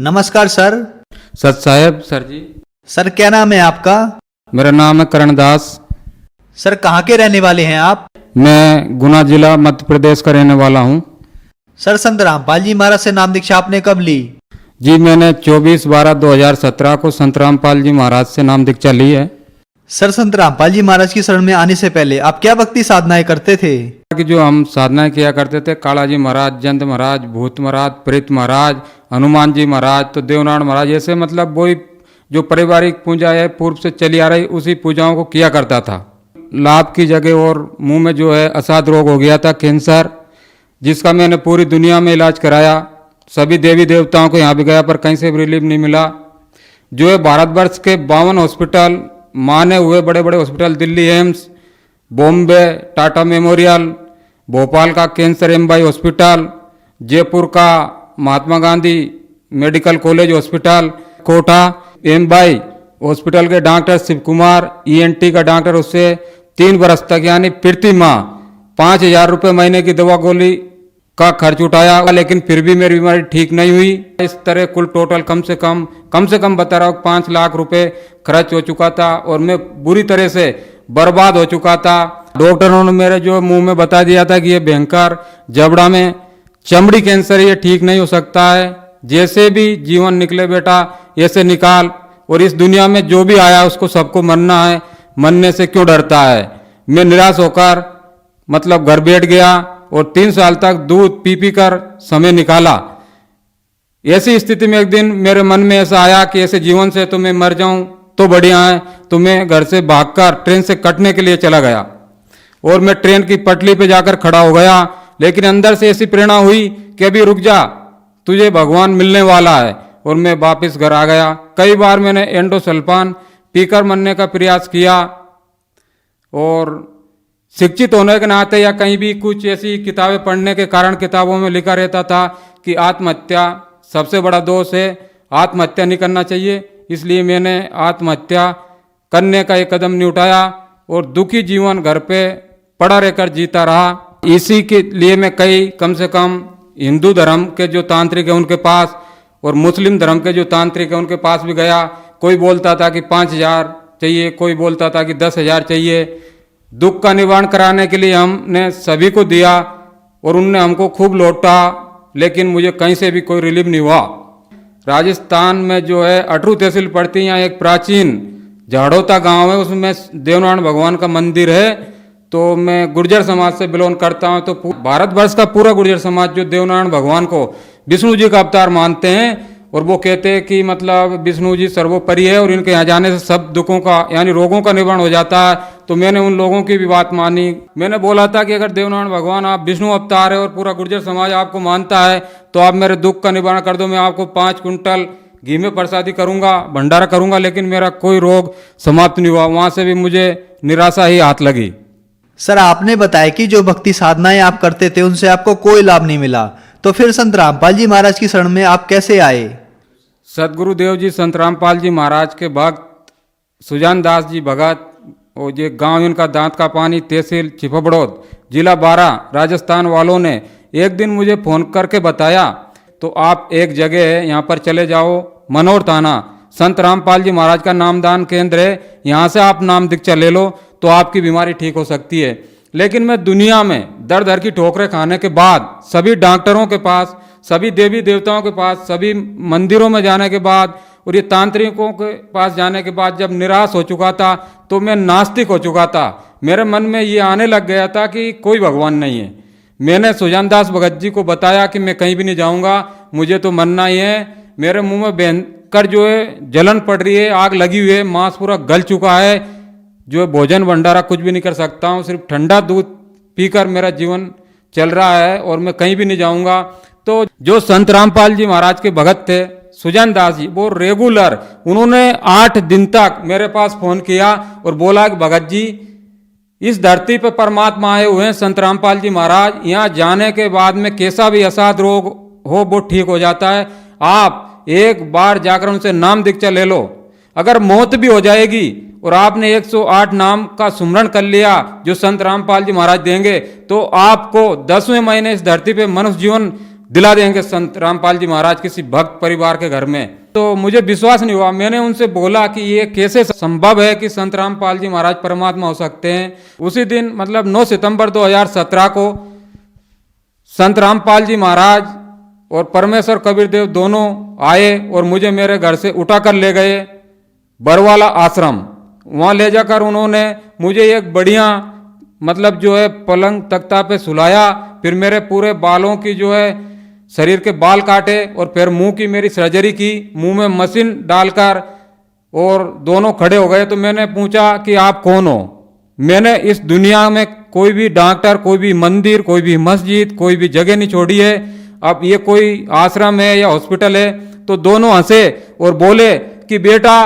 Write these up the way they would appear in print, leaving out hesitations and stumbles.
नमस्कार सर। सत साहेब सर जी। सर क्या नाम है आपका? मेरा नाम है करण दास। सर कहाँ के रहने वाले हैं आप? मैं गुना जिला मध्य प्रदेश का रहने वाला हूँ। सर संत रामपाल जी महाराज से नाम दीक्षा आपने कब ली? जी मैंने 24/12/2017 को संत रामपाल जी महाराज से नाम दीक्षा ली है। सर संत रामपाल जी महाराज की शरण में आने से पहले आप क्या भक्ति साधनाएं करते थे? कि जो हम साधनाएं किया करते थे, काला जी महाराज, जंत महाराज, भूत महाराज, प्रेत महाराज, हनुमान जी महाराज, तो देवनारायण महाराज, ऐसे मतलब वही जो पारिवारिक पूजा है पूर्व से चली आ रही उसी पूजाओं को किया करता था। लाभ की जगह और मुंह में जो है असाध रोग हो गया था, कैंसर, जिसका मैंने पूरी दुनिया में इलाज कराया। सभी देवी देवताओं को यहाँ भी गया पर कहीं से भी रिलीफ नहीं मिला। जो है भारतवर्ष के 52 हॉस्पिटल, माने हुए बड़े बड़े हॉस्पिटल, दिल्ली एम्स, बॉम्बे टाटा मेमोरियल, भोपाल का कैंसर एमबाई हॉस्पिटल, जयपुर का Mahatma Gandhi medical college hospital, Kota एमबाई हॉस्पिटल के डॉक्टर शिव कुमार, ईएनटी का डॉक्टर, उससे 3 बरस तक यानी प्रति माह 5,000 रुपये महीने की दवा गोली का खर्च उठाया, लेकिन फिर भी मेरी बीमारी ठीक नहीं हुई। इस तरह कुल टोटल कम से कम बता रहा हूँ 5 लाख रुपए खर्च हो चुका था और मैं बुरी तरह से बर्बाद हो चुका था। डॉक्टरों ने मेरे जो मुंह में बता दिया था कि ये भयंकर जबड़ा में चमड़ी कैंसर, ये ठीक नहीं हो सकता है, जैसे भी जीवन निकले बेटा ऐसे निकाल, और इस दुनिया में जो भी आया उसको सबको मरना है, मरने से क्यों डरता है। मैं निराश होकर मतलब घर बैठ गया और 3 साल तक दूध पी कर समय निकाला। ऐसी स्थिति में एक दिन मेरे मन में ऐसा आया कि ऐसे जीवन से तो मैं मर जाऊं तो बढ़िया है, तो मैं घर से भागकर ट्रेन से कटने के लिए चला गया और मैं ट्रेन की पटरी पे जाकर खड़ा हो गया। लेकिन अंदर से ऐसी प्रेरणा हुई कि अभी रुक जा, तुझे भगवान मिलने वाला है, और मैं वापस घर आ गया। कई बार मैंने एंडोसल्फान पीकर मरने का प्रयास किया, और शिक्षित होने के नाते या कहीं भी कुछ ऐसी किताबें पढ़ने के कारण किताबों में लिखा रहता था कि आत्महत्या सबसे बड़ा दोष है, आत्महत्या नहीं करना चाहिए। इसलिए मैंने आत्महत्या करने का एक कदम नहीं उठाया और दुखी जीवन घर पे पड़ा रहकर जीता रहा। इसी के लिए मैं कम से कम हिंदू धर्म के जो तांत्रिक है उनके पास और मुस्लिम धर्म के जो तांत्रिक है उनके पास भी गया। कोई बोलता था कि 5,000 चाहिए, कोई बोलता था कि 10,000 चाहिए। दुख का निवारण कराने के लिए हमने सभी को दिया और उनने हमको खूब लौटा, लेकिन मुझे कहीं से भी कोई रिलीफ नहीं हुआ। राजस्थान में जो है अटरू तहसील पड़ती है, यहाँ एक प्राचीन झाड़ोता गांव है, उसमें देवनारायण भगवान का मंदिर है। तो मैं गुर्जर समाज से बिलोंग करता हूँ। तो भारतवर्ष का पूरा गुर्जर समाज जो देवनारायण भगवान को विष्णु जी का अवतार मानते हैं, और वो कहते हैं कि मतलब विष्णु जी सर्वोपरि है और इनके यहाँ जाने से सब दुखों का यानी रोगों का निवारण हो जाता है। तो मैंने उन लोगों की भी बात मानी। मैंने बोला था कि अगर देवनारायण भगवान आप विष्णु अवतार है और पूरा गुर्जर समाज आपको मानता है तो आप मेरे दुख का निवारण कर दो, मैं आपको 5 कुंटल घी में प्रसादी करूंगा, भंडारा करूंगा। लेकिन मेरा कोई रोग समाप्त नहीं हुआ। वहां से भी मुझे निराशा ही हाथ लगी। सर आपने बताया कि जो भक्ति साधनाएं आप करते थे उनसे आपको कोई लाभ नहीं मिला, तो फिर संत रामपाल जी महाराज की शरण में आप कैसे आए? सदगुरुदेव जी संत रामपाल जी महाराज के भक्त सुजान दास जी भगत, और ये गांव इनका दांत का पानी, तहसील चिपबड़ौद, जिला बारा, राजस्थान वालों ने एक दिन मुझे फोन करके बताया तो आप एक जगह है यहाँ पर चले जाओ, मनोर थाना, संत रामपाल जी महाराज का नामदान केंद्र है, यहाँ से आप नाम दीक्षा ले लो तो आपकी बीमारी ठीक हो सकती है। लेकिन मैं दुनिया में दर दर की ठोकरें खाने के बाद, सभी डॉक्टरों के पास, सभी देवी देवताओं के पास, सभी मंदिरों में जाने के बाद और ये तांत्रिकों के पास जाने के बाद जब निराश हो चुका था तो मैं नास्तिक हो चुका था। मेरे मन में ये आने लग गया था कि कोई भगवान नहीं है। मैंने सुजान दास भगत जी को बताया कि मैं कहीं भी नहीं जाऊंगा, मुझे तो मरना ही है। मेरे मुंह में भयंकर जो है जलन पड़ रही है, आग लगी हुई है, मांस पूरा गल चुका है, जो है भोजन भंडारा कुछ भी नहीं कर सकता हूँ, सिर्फ ठंडा दूध पीकर मेरा जीवन चल रहा है और मैं कहीं भी नहीं जाऊंगा। तो जो संत रामपाल जी महाराज के भगत थे सुजान दास जी, वो रेगुलर उन्होंने 8 दिन तक मेरे पास फोन किया और बोला कि भगत जी इस धरती पर परमात्मा आए हुए हैं संत रामपाल जी महाराज, यहाँ जाने के बाद में कैसा भी असाध रोग हो वो ठीक हो जाता है, आप एक बार जाकर उनसे नाम दीक्षा ले लो। अगर मौत भी हो जाएगी और आपने 108 नाम का सुमरण कर लिया जो संत रामपाल जी महाराज देंगे, तो आपको 10वें महीने इस धरती पे मनुष्य जीवन दिला देंगे संत रामपाल जी महाराज किसी भक्त परिवार के घर में। तो मुझे विश्वास नहीं हुआ। मैंने उनसे बोला कि ये कैसे संभव है कि संत रामपाल जी महाराज परमात्मा हो सकते हैं। उसी दिन मतलब 9 सितंबर 2017 को संत रामपाल जी महाराज और परमेश्वर कबीर देव दोनों आए और मुझे मेरे घर से उठाकर ले गए बरवाला आश्रम। वहाँ ले जाकर उन्होंने मुझे एक बढ़िया मतलब जो है पलंग तख्ता पे सुलाया, फिर मेरे पूरे बालों की जो है शरीर के बाल काटे और फिर मुंह की मेरी सर्जरी की, मुंह में मशीन डालकर, और दोनों खड़े हो गए। तो मैंने पूछा कि आप कौन हो? मैंने इस दुनिया में कोई भी डॉक्टर, कोई भी मंदिर, कोई भी मस्जिद, कोई भी जगह नहीं छोड़ी है। अब ये कोई आश्रम है या हॉस्पिटल है? तो दोनों हंसे और बोले कि बेटा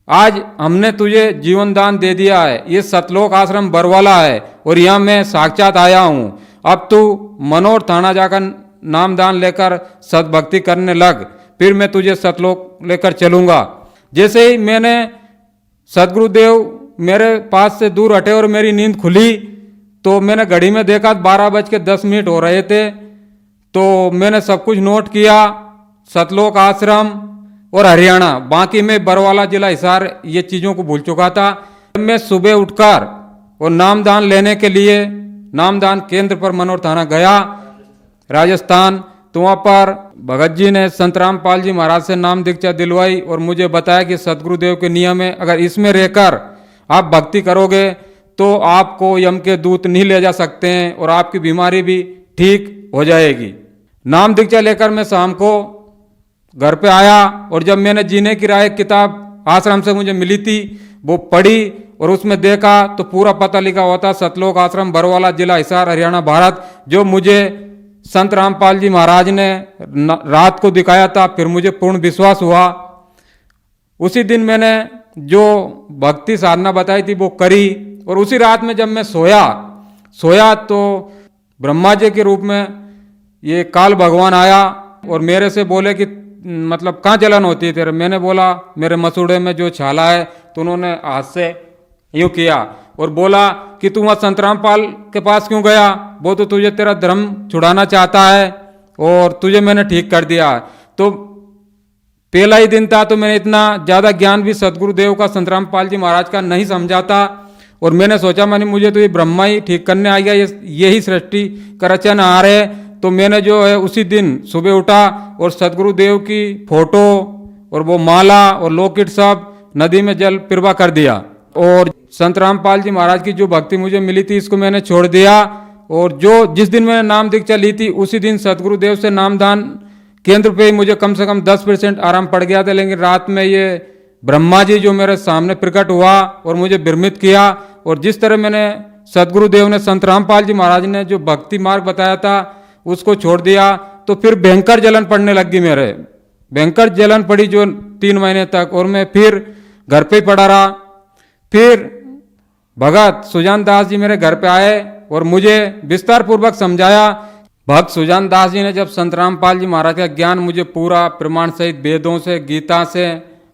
आज हमने तुझे जीवन दान दे दिया है, ये सतलोक आश्रम बरवाला है और यहाँ मैं साक्षात आया हूँ। अब तू मनोर थाना जाकर नामदान लेकर सद्भक्ति करने लग, फिर मैं तुझे सतलोक लेकर चलूँगा। जैसे ही मैंने सदगुरुदेव मेरे पास से दूर हटे और मेरी नींद खुली तो मैंने घड़ी में देखा 12:10 हो रहे थे। तो मैंने सब कुछ नोट किया, सतलोक आश्रम और हरियाणा, बाकी में बरवाला जिला हिसार ये चीज़ों को भूल चुका था। मैं सुबह उठकर और नामदान लेने के लिए नामदान केंद्र पर मनोर थाना गया राजस्थान। तो वहाँ पर भगत जी ने संत रामपाल जी महाराज से नाम दीक्षा दिलवाई और मुझे बताया कि सतगुरुदेव के नियम है, अगर इसमें रहकर आप भक्ति करोगे तो आपको यम के दूत नहीं ले जा सकते हैं और आपकी बीमारी भी ठीक हो जाएगी। नाम दीक्षा लेकर मैं शाम को घर पे आया और जब मैंने जीने की राह किताब आश्रम से मुझे मिली थी वो पढ़ी और उसमें देखा तो पूरा पता लिखा हुआ था सतलोक आश्रम बरवाला जिला हिसार हरियाणा भारत, जो मुझे संत रामपाल जी महाराज ने रात को दिखाया था। फिर मुझे पूर्ण विश्वास हुआ। उसी दिन मैंने जो भक्ति साधना बताई थी वो करी और उसी रात में जब मैं सोया तो ब्रह्मा जी के रूप में ये काल भगवान आया और मेरे से बोले कि मतलब कहाँ जलन होती है तेरे? मैंने बोला मेरे मसूड़े में जो छाला है। तो उन्होंने हाथ से यूँ किया और बोला कि तू वहाँ संत रामपाल के पास क्यों गया? वो तो तुझे तेरा धर्म छुड़ाना चाहता है और तुझे मैंने ठीक कर दिया। तो पहला ही दिन था तो मैंने इतना ज़्यादा ज्ञान भी सदगुरुदेव का संत रामपाल जी महाराज का नहीं समझा था और मैंने सोचा मैंने मुझे तो ये ब्रह्मा ही ठीक करने आ गया, यही सृष्टि का रचनहार है। तो मैंने जो है उसी दिन सुबह उठा और सदगुरुदेव की फोटो और वो माला और लॉकेट सब नदी में जल प्रवाह कर दिया और संत रामपाल जी महाराज की जो भक्ति मुझे मिली थी इसको मैंने छोड़ दिया। और जिस दिन मैंने नाम दीक्षा ली थी उसी दिन सदगुरुदेव से नामदान केंद्र पे ही मुझे कम से कम 10% आराम पड़ गया था। लेकिन रात में ये ब्रह्मा जी जो मेरे सामने प्रकट हुआ और मुझे भ्रमित किया और जिस तरह मैंने सदगुरुदेव ने संत रामपाल जी महाराज ने जो भक्ति मार्ग बताया था उसको छोड़ दिया तो फिर भयंकर जलन पड़ने लग गई, मेरे भयंकर जलन पड़ी जो 3 महीने तक। और मैं फिर घर पे ही पड़ा रहा। फिर भगत सुजान दास जी मेरे घर पे आए और मुझे विस्तार पूर्वक समझाया। भक्त सुजान दास जी ने जब संत रामपाल जी महाराज का ज्ञान मुझे पूरा प्रमाण सहित वेदों से, गीता से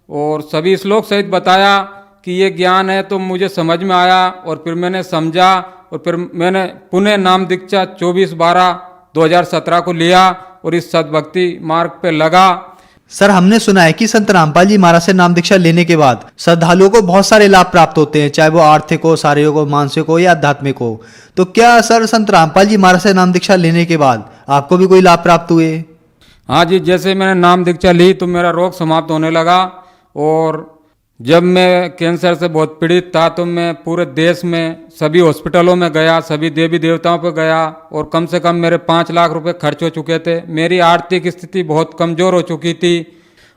और सभी श्लोक सहित बताया कि ये ज्ञान है, तो मुझे समझ में आया और फिर मैंने समझा और फिर मैंने पुनः नाम दीक्षा 24/12/2017 को लिया और इस सद्भक्ति मार्ग पे लगा। सर, हमने सुना है कि संत रामपाल जी महाराज से नाम दीक्षा लेने के बाद श्रद्धालुओं को बहुत सारे लाभ प्राप्त होते हैं, चाहे वो आर्थिक हो, शारीरिक हो, मानसिक हो या आध्यात्मिक हो। तो क्या सर संत रामपाल जी महाराज से नाम दीक्षा लेने के बाद आपको भी कोई लाभ प्राप्त हुए? हाँ जी, जैसे मैंने नाम दीक्षा ली तो मेरा रोग समाप्त होने लगा और जब मैं कैंसर से बहुत पीड़ित था तो मैं पूरे देश में सभी हॉस्पिटलों में गया, सभी देवी देवताओं पर गया और कम से कम मेरे 5 लाख रुपए खर्च हो चुके थे। मेरी आर्थिक स्थिति बहुत कमज़ोर हो चुकी थी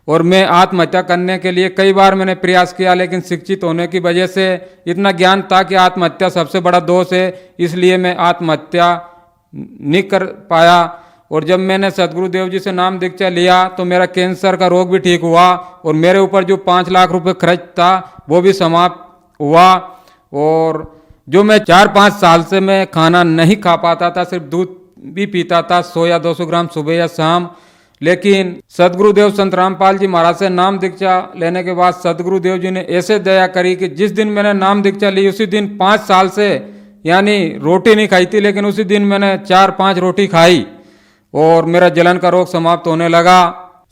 और मैं आत्महत्या करने के लिए कई बार मैंने प्रयास किया, लेकिन शिक्षित होने की वजह से इतना ज्ञान था कि आत्महत्या सबसे बड़ा दोष है, इसलिए मैं आत्महत्या नहीं कर पाया। और जब मैंने सदगुरुदेव जी से नाम दीक्षा लिया तो मेरा कैंसर का रोग भी ठीक हुआ और मेरे ऊपर जो 5 लाख रुपए खर्च था वो भी समाप्त हुआ। और जो मैं 4-5 साल से मैं खाना नहीं खा पाता था, सिर्फ दूध भी पीता था 100 या 200 ग्राम सुबह या शाम, लेकिन सदगुरुदेव संत रामपाल जी महाराज से नाम दीक्षा लेने के बाद सदगुरुदेव जी ने ऐसे दया करी कि जिस दिन मैंने नाम दीक्षा ली उसी दिन 5 साल से यानी रोटी नहीं खाई थी, लेकिन उसी दिन मैंने 4-5 रोटी खाई और मेरा जलन का रोग समाप्त होने लगा।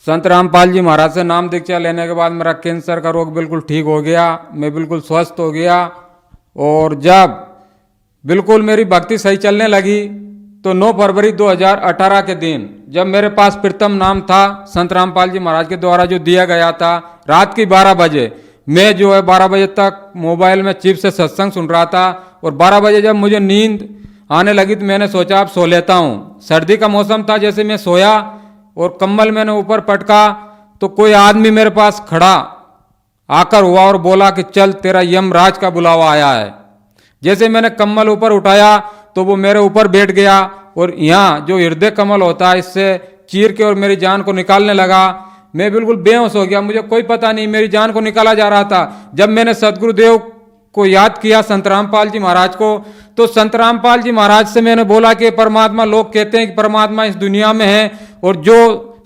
संत रामपाल जी महाराज से नाम दीक्षा लेने के बाद मेरा कैंसर का रोग बिल्कुल ठीक हो गया, मैं बिल्कुल स्वस्थ हो गया। और जब बिल्कुल मेरी भक्ति सही चलने लगी तो 9 फरवरी 2018 के दिन जब मेरे पास प्रथम नाम था संत रामपाल जी महाराज के द्वारा जो दिया गया था, रात की 12 बजे मैं जो है 12 बजे तक मोबाइल में चिप से सत्संग सुन रहा था। और 12 बजे जब मुझे नींद आने लगी तो मैंने सोचा अब सो लेता हूँ। सर्दी का मौसम था, जैसे मैं सोया और कंबल मैंने ऊपर पटका तो कोई आदमी मेरे पास खड़ा आकर हुआ और बोला कि चल तेरा यमराज का बुलावा आया है। जैसे मैंने कम्बल ऊपर उठाया तो वो मेरे ऊपर बैठ गया और यहाँ जो हृदय कमल होता है इससे चीर के और मेरी जान को निकालने लगा। मैं बिल्कुल बेहोश हो गया, मुझे कोई पता नहीं मेरी जान को निकाला जा रहा था। जब मैंने सदगुरुदेव को याद किया, संत रामपाल जी महाराज को, तो संत रामपाल जी महाराज से मैंने बोला कि परमात्मा, लोग कहते हैं कि परमात्मा इस दुनिया में है और जो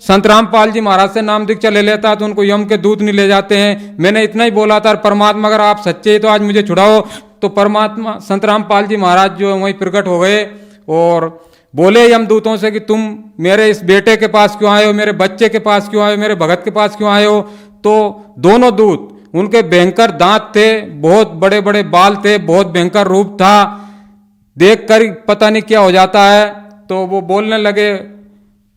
संत रामपाल जी महाराज से नाम दीक्षा ले लेता है तो उनको यम के दूत नहीं ले जाते हैं। मैंने इतना ही बोला था, परमात्मा अगर आप सच्चे हैं तो आज मुझे छुड़ाओ। तो परमात्मा संत रामपाल जी महाराज जो है वहीं प्रकट हो गए और बोले यमदूतों से कि तुम मेरे इस बेटे के पास क्यों आए हो, मेरे बच्चे के पास क्यों आए हो, मेरे भगत के पास क्यों आए हो। तो दोनों दूत, उनके भयंकर दांत थे, बहुत बड़े बड़े बाल थे, बहुत भयंकर रूप था, देखकर पता नहीं क्या हो जाता है। तो वो बोलने लगे,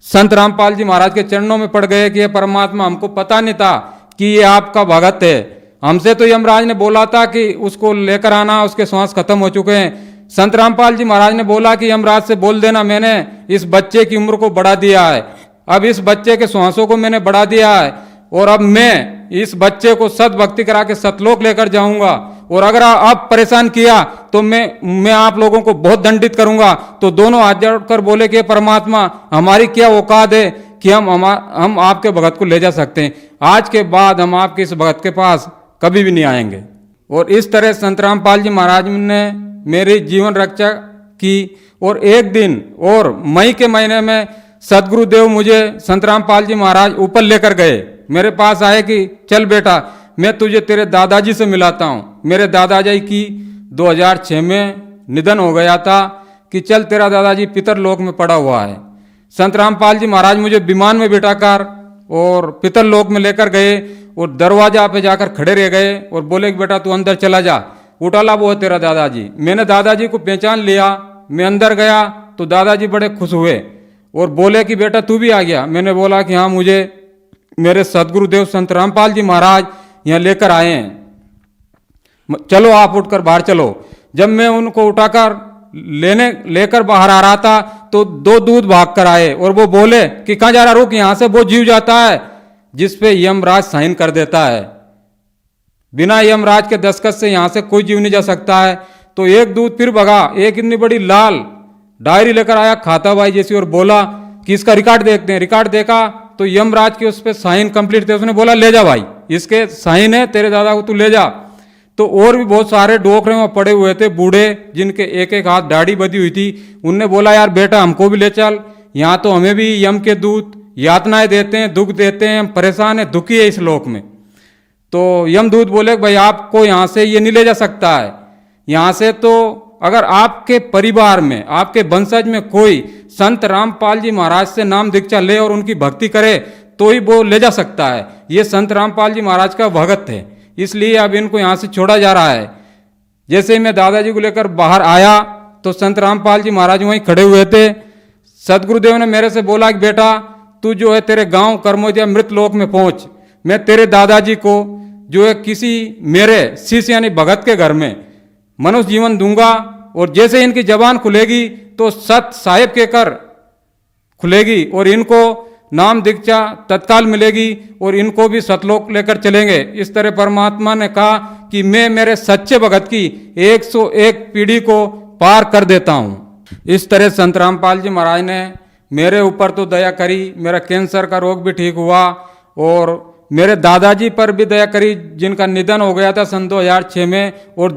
संत रामपाल जी महाराज के चरणों में पड़ गए कि ये परमात्मा, हमको पता नहीं था कि ये आपका भगत है। हमसे तो यमराज ने बोला था कि उसको लेकर आना, उसके श्वास खत्म हो चुके हैं। संत रामपाल जी महाराज ने बोला कि यमराज से बोल देना मैंने इस बच्चे की उम्र को बढ़ा दिया है, अब इस बच्चे के श्वासों को मैंने बढ़ा दिया है और अब मैं इस बच्चे को सद्भक्ति करा के सतलोक लेकर जाऊंगा और अगर आप परेशान किया तो मैं आप लोगों को बहुत दंडित करूंगा। तो दोनों हाथ जोड़कर बोले कि परमात्मा, हमारी क्या औकात है कि हम आपके भगत को ले जा सकते हैं। आज के बाद हम आपके इस भगत के पास कभी भी नहीं आएंगे। और इस तरह संत रामपाल जी महाराज ने मेरी जीवन रक्षा की। और एक दिन और मई के महीने में सदगुरुदेव मुझे संत रामपाल जी महाराज ऊपर लेकर गए, मेरे पास आए कि चल बेटा मैं तुझे तेरे दादाजी से मिलाता हूँ। मेरे दादाजी की 2006 में निधन हो गया था कि चल तेरा दादाजी पितर लोक में पड़ा हुआ है। संत रामपाल जी महाराज मुझे विमान में बिठाकर और पितर लोक में लेकर गए और दरवाजा पे जाकर खड़े रह गए और बोले कि बेटा तू अंदर चला जा, उठाला वो है तेरा दादाजी। मैंने दादाजी को पहचान लिया, मैं अंदर गया तो दादाजी बड़े खुश हुए और बोले कि बेटा तू भी आ गया। मैंने बोला कि हाँ, मुझे मेरे सदगुरुदेव संत रामपाल जी महाराज यहाँ लेकर आए हैं, चलो आप उठकर बाहर चलो। जब मैं उनको उठाकर लेकर बाहर आ रहा था तो 2 दूत भाग कर आए और वो बोले कि कहाँ जा रहा, रुक, यहाँ से वो जीव जाता है जिसपे यमराज साइन कर देता है, बिना यमराज के दस्तखत से यहाँ से कोई जीव नहीं जा सकता है। तो एक दूत फिर भगा, एक इतनी बड़ी लाल डायरी लेकर आया खाता बाई जैसी और बोला कि इसका रिकॉर्ड देखते हैं। रिकॉर्ड देखा तो यमराज के उस पर साइन कंप्लीट थे। उसने बोला ले जा भाई, इसके साइन है, तेरे दादा को तू ले जा। तो और भी बहुत सारे डोकरे वहाँ पड़े हुए थे, बूढ़े जिनके एक एक हाथ दाढ़ी बधी हुई थी। उनने बोला यार बेटा हमको भी ले चल, यहाँ तो हमें भी यम के दूत यातनाएं देते हैं, दुख देते हैं, हम परेशान है, दुखी है इस लोक में। तो यमदूत बोले भाई आपको यहाँ से ये नहीं ले जा सकता है, यहाँ से तो अगर आपके परिवार में, आपके वंशज में कोई संत रामपाल जी महाराज से नाम दीक्षा ले और उनकी भक्ति करे तो ही वो ले जा सकता है। ये संत रामपाल जी महाराज का भगत है, इसलिए अब इनको यहाँ से छोड़ा जा रहा है। जैसे ही मैं दादाजी को लेकर बाहर आया तो संत रामपाल जी महाराज वहीं खड़े हुए थे। सदगुरुदेव ने मेरे से बोला कि बेटा तू जो है तेरे गांव कर्मोदिया मृत लोक में पहुंच, मैं तेरे दादाजी को जो है किसी मेरे शिष्य यानी भगत के घर में मनुष्य जीवन दूंगा और जैसे इनकी जबान खुलेगी तो सत साहेब के कर खुलेगी और इनको नाम दीक्षा तत्काल मिलेगी और इनको भी सतलोक लेकर चलेंगे। इस तरह परमात्मा ने कहा कि मैं मेरे सच्चे भगत की 101 पीढ़ी को पार कर देता हूँ। इस तरह संत रामपाल जी महाराज ने मेरे ऊपर तो दया करी, मेरा कैंसर का रोग भी ठीक हुआ और मेरे दादाजी पर भी दया करी जिनका निधन हो गया था सन 2006 में। और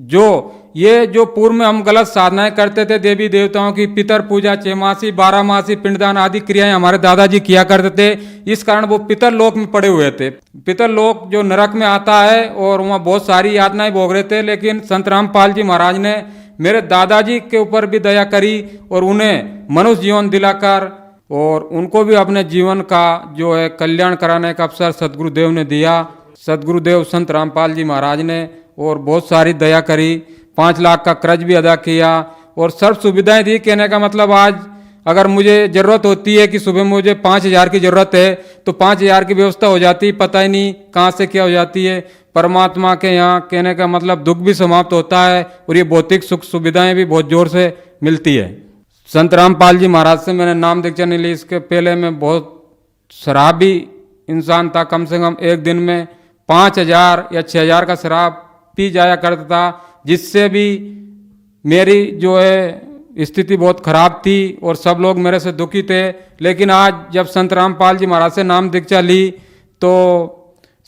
जो पूर्व में हम गलत साधनाएं करते थे देवी देवताओं की, पितर पूजा, 6 मासी 12 मासी पिंडदान आदि क्रियाएं हमारे दादाजी किया करते थे, इस कारण वो पितर लोक में पड़े हुए थे। पितर लोक जो नरक में आता है और वहाँ बहुत सारी यातनाएं भोग रहे थे, लेकिन संत रामपाल जी महाराज ने मेरे दादाजी के ऊपर भी दया करी और उन्हें मनुष्य जीवन दिलाकर और उनको भी अपने जीवन का जो है कल्याण कराने का अवसर सदगुरुदेव ने दिया। सदगुरुदेव संत रामपाल जी महाराज ने और बहुत सारी दया करी, 5 लाख का कर्ज भी अदा किया और सर्व सुविधाएं दी। कहने का मतलब आज अगर मुझे ज़रूरत होती है कि सुबह मुझे 5,000 की ज़रूरत है तो 5,000 की व्यवस्था हो जाती, पता ही नहीं कहाँ से क्या हो जाती है। परमात्मा के यहाँ कहने का मतलब दुख भी समाप्त होता है और ये भौतिक सुख सुविधाएं भी बहुत जोर से मिलती है। संत रामपाल जी महाराज से मैंने नाम दीक्षा नहीं ली, इसके पहले मैं बहुत शराबी इंसान था। कम से कम एक दिन में 5,000 या 6,000 का शराब पी जाया करता था, जिससे भी मेरी जो है स्थिति बहुत खराब थी और सब लोग मेरे से दुखी थे। लेकिन आज जब संत रामपाल जी महाराज से नाम दीक्षा ली तो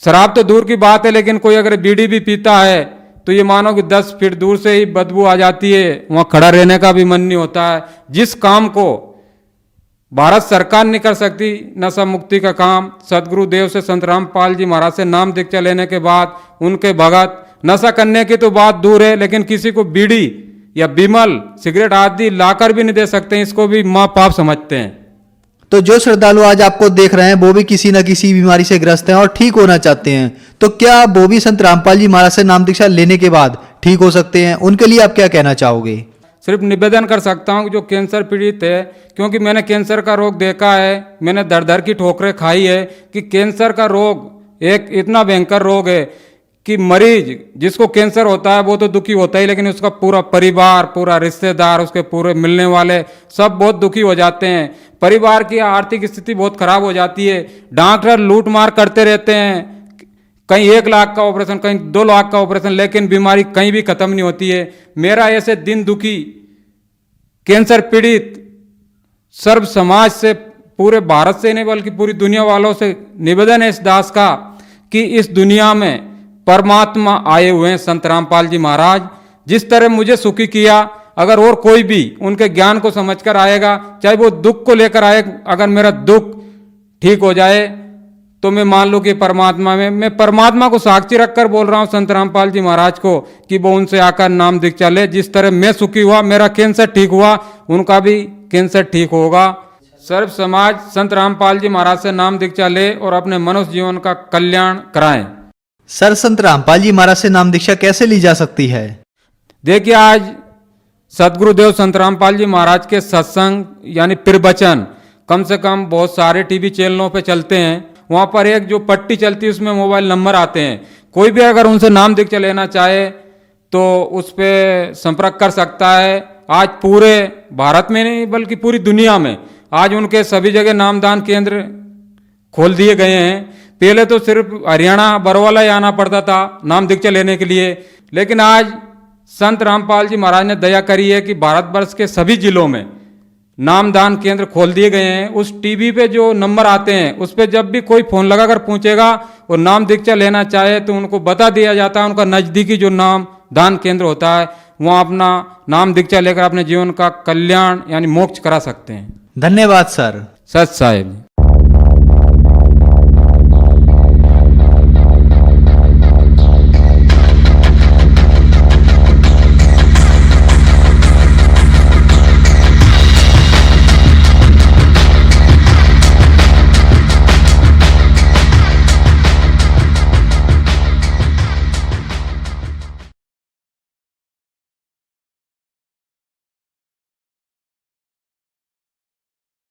शराब तो दूर की बात है, लेकिन कोई अगर बीड़ी भी पीता है तो ये मानो कि 10 फीट दूर से ही बदबू आ जाती है, वहाँ खड़ा रहने का भी मन नहीं होता है। जिस काम को भारत सरकार नहीं कर सकती, नशा मुक्ति का काम, सदगुरुदेव से संत रामपाल जी महाराज से नाम दीक्षा लेने के बाद उनके भगत, नशा करने की तो बात दूर है, लेकिन किसी को बीड़ी या बिमल सिगरेट आदि लाकर भी नहीं दे सकते, इसको भी महापाप समझते हैं। तो जो श्रद्धालु आज आपको देख रहे हैं वो भी किसी न किसी बीमारी से ग्रस्त हैं और ठीक होना चाहते हैं, तो क्या वो भी संत रामपाल जी महाराज से नाम दीक्षा लेने के बाद ठीक हो सकते हैं? उनके लिए आप क्या कहना चाहोगे? सिर्फ निवेदन कर सकता हूँ कि जो कैंसर पीड़ित है, क्योंकि मैंने कैंसर का रोग देखा है, मैंने दर दर की ठोकरें खाई है कि कैंसर का रोग एक इतना भयंकर रोग है कि मरीज जिसको कैंसर होता है वो तो दुखी होता ही, लेकिन उसका पूरा परिवार, पूरा रिश्तेदार, उसके पूरे मिलने वाले सब बहुत दुखी हो जाते हैं। परिवार की आर्थिक स्थिति बहुत खराब हो जाती है। डॉक्टर लूट मार करते रहते हैं, कहीं 1 लाख का ऑपरेशन, कहीं 2 लाख का ऑपरेशन, लेकिन बीमारी कहीं भी खत्म नहीं होती है। मेरा ऐसे दिन दुखी कैंसर पीड़ित सर्व समाज से, पूरे भारत से नहीं बल्कि पूरी दुनिया वालों से निवेदन है इस दास का कि इस दुनिया में परमात्मा आए हुए हैं संत रामपाल जी महाराज। जिस तरह मुझे सुखी किया, अगर और कोई भी उनके ज्ञान को समझकर आएगा, चाहे वो दुख को लेकर आए, अगर मेरा दुख ठीक हो जाए तो मैं मान लूँ कि परमात्मा में, मैं परमात्मा को साक्षी रखकर बोल रहा हूँ संत रामपाल जी महाराज को कि वो उनसे आकर नाम दीक्षा ले। जिस तरह मैं सुखी हुआ, मेरा कैंसर ठीक हुआ, उनका भी कैंसर ठीक होगा। सर्व समाज संत रामपाल जी महाराज से नाम दीक्षा ले और अपने मनुष्य जीवन का कल्याण कराएं। सर, संत रामपाल जी महाराज से नाम दीक्षा कैसे ली जा सकती है? देखिए, आज सदगुरुदेव संत रामपाल जी महाराज के सत्संग यानी प्रवचन कम से कम बहुत सारे टीवी चैनलों पे चलते हैं। वहाँ पर एक जो पट्टी चलती है उसमें मोबाइल नंबर आते हैं। कोई भी अगर उनसे नाम दीक्षा लेना चाहे तो उस पर संपर्क कर सकता है। आज पूरे भारत में नहीं बल्कि पूरी दुनिया में आज उनके सभी जगह नामदान केंद्र खोल दिए गए हैं। पहले तो सिर्फ हरियाणा बरवाला ही आना पड़ता था नाम दीक्षा लेने के लिए, लेकिन आज संत रामपाल जी महाराज ने दया करी है कि भारतवर्ष के सभी जिलों में नामदान केंद्र खोल दिए गए हैं। उस टीवी पे जो नंबर आते हैं उस पे जब भी कोई फोन लगाकर पूछेगा और नाम दीक्षा लेना चाहे तो उनको बता दिया जाता है उनका नज़दीकी जो नाम दान केंद्र होता है, वहाँ अपना नाम दीक्षा लेकर अपने जीवन का कल्याण यानी मोक्ष करा सकते हैं। धन्यवाद सर। सच साहेब।